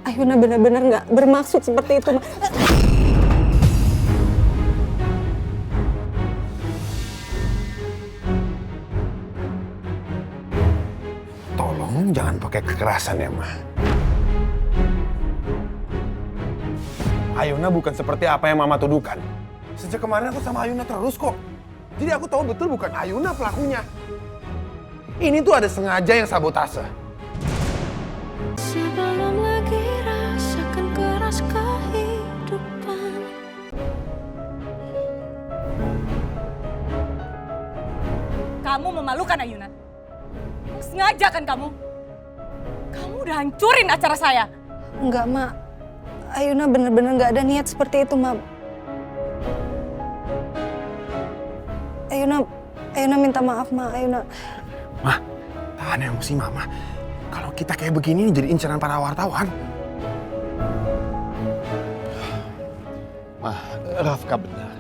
Ayuna benar-benar nggak bermaksud seperti itu. Tolong jangan pakai kekerasan ya, Ma. Ayuna bukan seperti apa yang Mama tuduhkan. Sejak kemarin aku sama Ayuna terus kok. Jadi aku tahu betul bukan Ayuna pelakunya. Ini tuh ada sengaja yang sabotase. Sebelum lagi rasakan keras kehidupan. Kamu memalukan Ayuna. Sengaja kan kamu? Kamu udah hancurin acara saya. Enggak, Ma. Ayuna benar-benar nggak ada niat seperti itu, Ma. Ayuna minta maaf, Ma. Ayuna. Ma, tahan emosi Mama. Kalau kita kayak begini jadi inceran para wartawan. Ma, Rafka benar.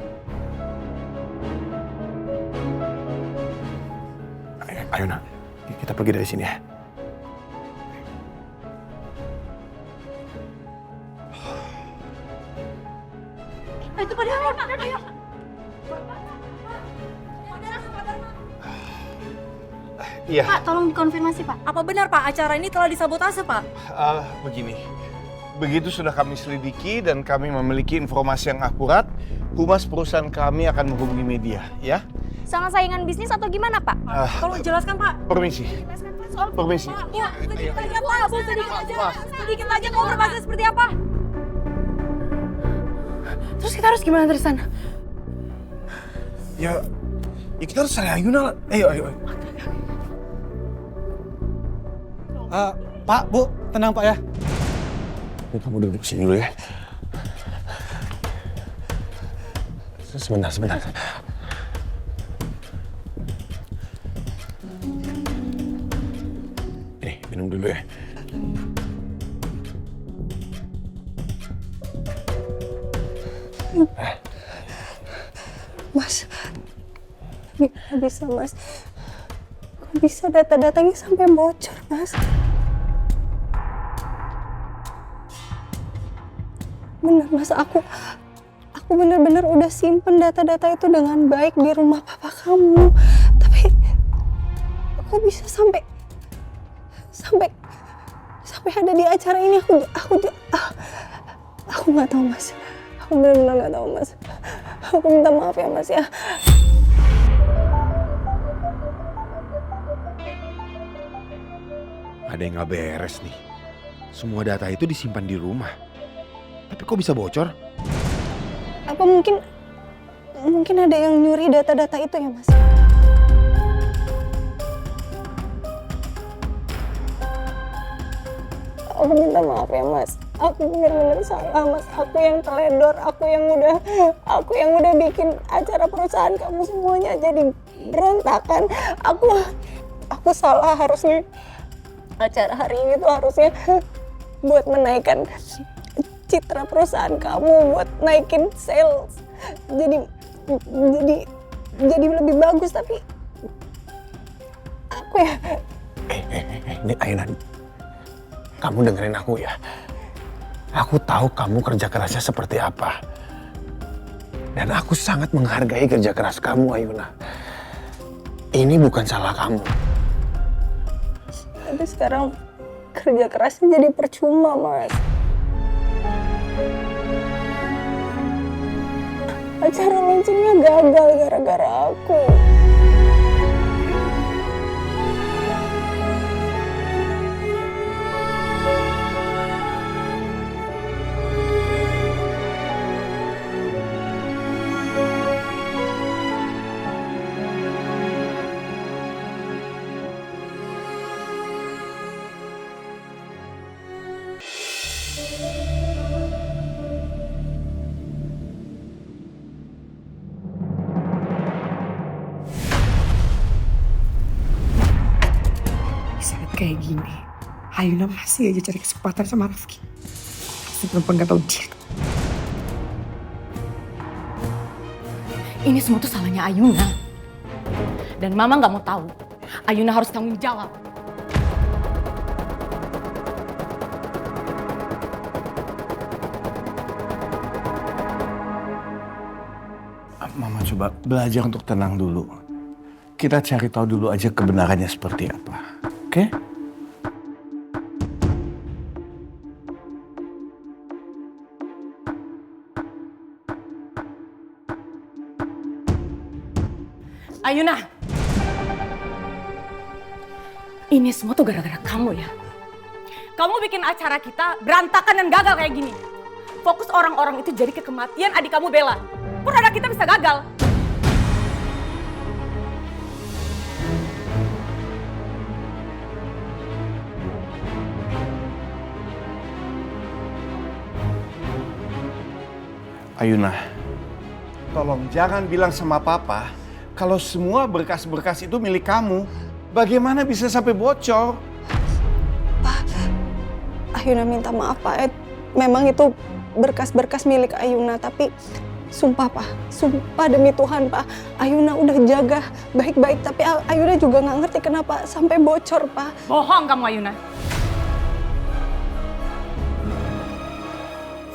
Ayuna, kita pergi dari sini ya. Itu pada ayo. Iya, Pak, tolong dikonfirmasi, Pak. Apa benar, Pak, acara ini telah disabotase, Pak? begini. Begitu sudah kami selidiki dan kami memiliki informasi yang akurat, humas perusahaan kami akan menghubungi media, ya. Sama saingan bisnis atau gimana, Pak? Tolong jelaskan, Pak. Permisi. Permisi. Pak, sedikit aja, Pak. Bu, sedikit aja. Sedikit aja konfirmasi seperti apa? Terus kita harus gimana, Tristan? Ya kita harus cari Ayuna lah. Ayo. Pak, Bu, tenang Pak ya. Ini kamu duduk sini dulu ya. Sebentar. Ini, minum dulu ya. Mas, nggak bisa, Mas. Kok bisa data-datanya sampai bocor, Mas? Bener, Mas, aku bener-bener udah simpen data-data itu dengan baik di rumah papa kamu. Tapi kok bisa sampai ada di acara ini? Aku nggak tahu, Mas. Aku bener-bener nggak tahu, Mas. Aku minta maaf ya, Mas ya. Ada yang nggak beres nih. Semua data itu disimpan di rumah. Tapi kok bisa bocor? Apa mungkin ada yang nyuri data-data itu ya, Mas? Aku minta maaf ya, Mas. Aku benar-benar salah, Mas. Aku yang teledor, aku yang udah bikin acara perusahaan kamu semuanya jadi berantakan. Aku salah, harusnya acara hari ini tuh harusnya buat menaikkan citra perusahaan kamu, buat naikin sales. Jadi lebih bagus, tapi aku ya. Ini Ayuna. Kamu dengerin aku ya. Aku tahu kamu kerja kerasnya seperti apa. Dan aku sangat menghargai kerja keras kamu, Ayuna. Ini bukan salah kamu. Tapi sekarang kerja kerasnya jadi percuma, Mas. Acara launchingnya gagal gara-gara aku. Saat kayak gini, Ayuna masih aja cari kesempatan sama Rafki. Si perempuan gak tau diri. Ini semua tuh salahnya Ayuna. Dan Mama nggak mau tahu. Ayuna harus tanggung jawab. coba belajar untuk tenang dulu. Kita cari tahu dulu aja kebenarannya seperti apa. Oke? Ayuna, ini semua tuh gara-gara kamu ya. Kamu bikin acara kita berantakan dan gagal kayak gini. Fokus orang-orang itu jadi ke kematian adik kamu Bella. Produk kita bisa gagal. Ayuna, tolong jangan bilang sama papa kalau semua berkas-berkas itu milik kamu. Bagaimana bisa sampai bocor? Ayuna minta maaf Pak. Memang itu berkas-berkas milik Ayuna, tapi sumpah Pak, sumpah demi Tuhan Pak, Ayuna udah jaga baik-baik, tapi Ayuna juga nggak ngerti kenapa sampai bocor Pak. Bohong kamu Ayuna.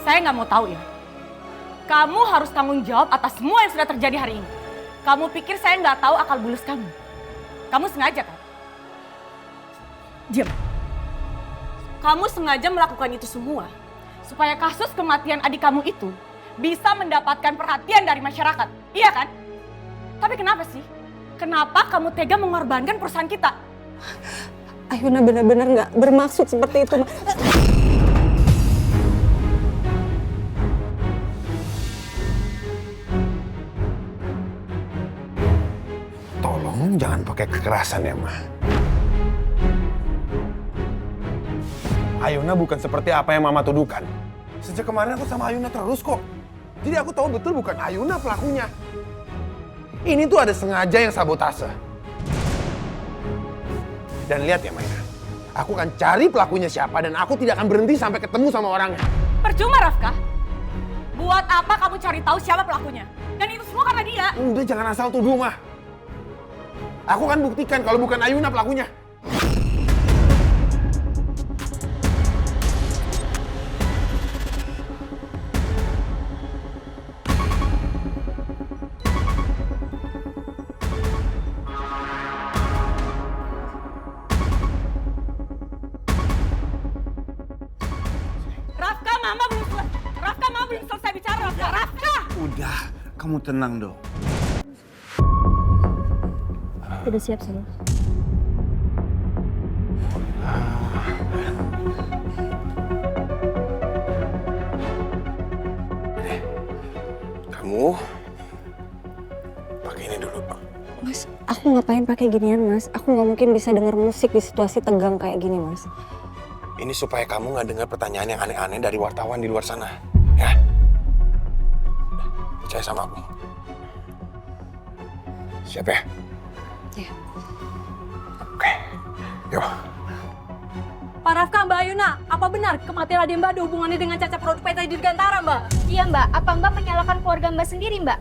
Saya nggak mau tahu ya. Kamu harus tanggung jawab atas semua yang sudah terjadi hari ini. Kamu pikir saya nggak tahu akal bulus kamu? Kamu sengaja kan? Diam. Kamu sengaja melakukan itu semua supaya kasus kematian adik kamu itu bisa mendapatkan perhatian dari masyarakat. Iya kan? Tapi kenapa sih? Kenapa kamu tega mengorbankan perusahaan kita? Ayuna benar-benar nggak bermaksud seperti itu. Tolong jangan pakai kekerasan ya, Ma. Ayuna bukan seperti apa yang Mama tuduhkan. Sejak kemarin aku sama Ayuna terus kok. Jadi aku tahu betul bukan Ayuna pelakunya. Ini tuh ada sengaja yang sabotase. Dan lihat ya Maya, aku akan cari pelakunya siapa dan aku tidak akan berhenti sampai ketemu sama orangnya. Percuma Rafka. Buat apa kamu cari tahu siapa pelakunya? Dan itu semua karena dia. Udah jangan asal tuduh, Mah. Aku akan buktikan kalau bukan Ayuna pelakunya. Rafka, Mama belum selesai bicara, Rafka. Rafka! Udah, kamu tenang dong. Udah siap semua. Kamu pakai ini dulu. Mas, aku ngapain pakai ginian Mas? Aku nggak mungkin bisa dengar musik di situasi tegang kayak gini Mas. Ini supaya kamu nggak dengar pertanyaan yang aneh-aneh dari wartawan di luar sana, ya? Percaya sama aku. Siap ya? Iya. Oke, yuk. Pak Rafka, Mbak Ayuna, apa benar kematian adik Mbak ada hubungannya dengan cacat produk PT Dirgantara, Mbak? Iya Mbak, apa Mbak menyalahkan keluarga Mbak sendiri Mbak?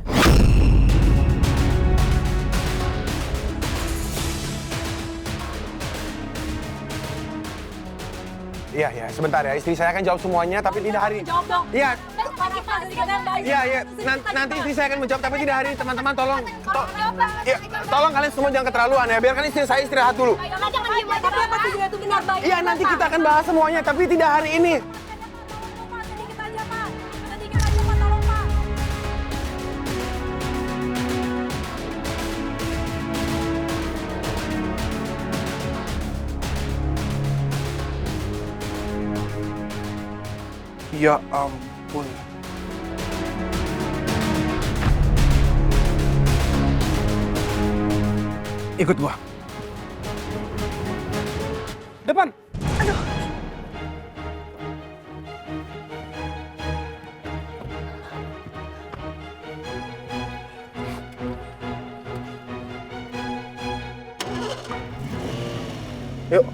Iya, iya, sebentar ya. Istri saya akan jawab semuanya, tapi tidak hari ini. Jawab dong. Iya, Pak Rafka, dengan Mbak Ayuna. iya, iya. Nanti istri saya akan menjawab, tapi tidak hari ini. Teman-teman, tolong. Iya, tolong kalian semua jangan keterlaluan ya. Biarkan istri saya istirahat dulu. Ayuna jangan diem aja Tapi apa tujuan itu benar, Mbak Ayuna? Iya, nanti kita akan bahas semuanya, tapi tidak hari ini. Pak, sedikit aja, Pak. Sedikit aja, Pak. Tolong, Pak. Ya ampun. Ikut gua. Depan. Aduh. Yuk.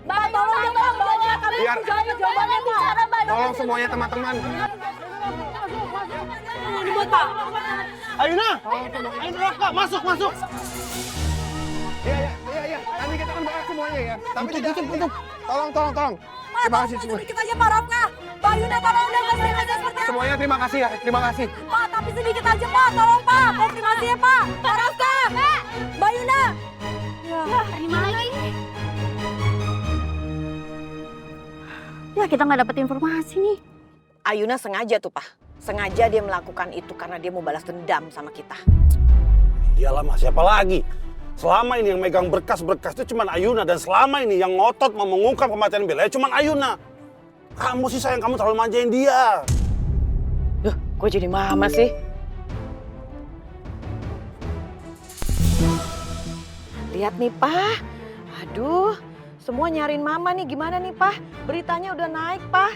Mbak, tolong, Mbak. Kami Biar. jawab jawabannya, Mbak. Tolong semuanya teman-teman. Ini buat Pak. Ayuna. Ayuna, Rafka, masuk. Iya. Nanti kita akan bahas semuanya ya. Tapi tidak. Tolong. Terima kasih semua. Sedikit aja, Pak Rafka. Mbak Yuna tolong dong konfirmasi seperti apa? Semuanya terima kasih ya, terima kasih. Pak, tapi sedikit aja Pak, tolong Pak. Konfirmasi ya Pak. Pak Rafka. Mbak Yuna. Ya, terima lagi. Ya, kita nggak dapat informasi nih. Ayuna sengaja tuh, Pak. Sengaja dia melakukan itu karena dia mau balas dendam sama kita. Iyalah Mas, siapa lagi? Selama ini yang megang berkas-berkas itu cuma Ayuna, dan selama ini yang ngotot mau mengungkap kematian Bella ya cuma Ayuna. Kamu sih sayang, kamu terlalu manjain dia. Duh, kok jadi mama sih? Lihat nih, Pak. Aduh, semua nyariin mama nih. Gimana nih, Pak? Beritanya udah naik, Pak.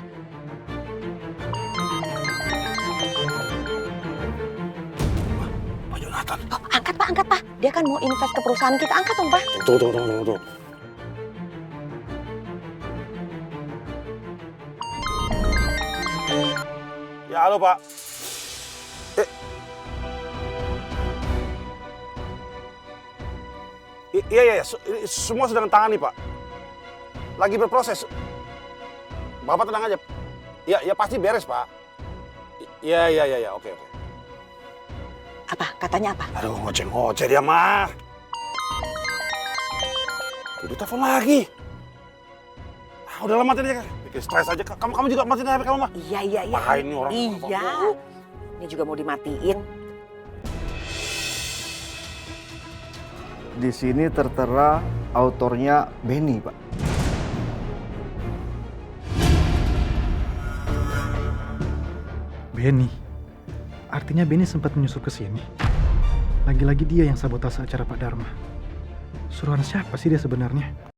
Pak Jonathan. Oh, angkat, Pak, angkat, Pak. Dia kan mau invest ke perusahaan kita. Angkat dong, Pak. Tunggu. Ya, halo Pak. Iya, semua sedang tangani Pak. Lagi berproses. Bapak tenang aja. Ya pasti beres Pak. Iya, oke. Apa? Katanya apa? Aduh, ngoceh dia mah. Udah telepon lagi. Udah lama matiin aja kan. Bikin stres aja. Kamu juga matiin HP kamu mah. Iya. Wah, ini orang. Iya. Ini juga mau dimatiin. Di sini tertera autornya Benny, Pak. Benny? Artinya Benny sempat menyusul ke sini. Lagi-lagi dia yang sabotase acara Pak Dharma. Suruhan siapa sih dia sebenarnya?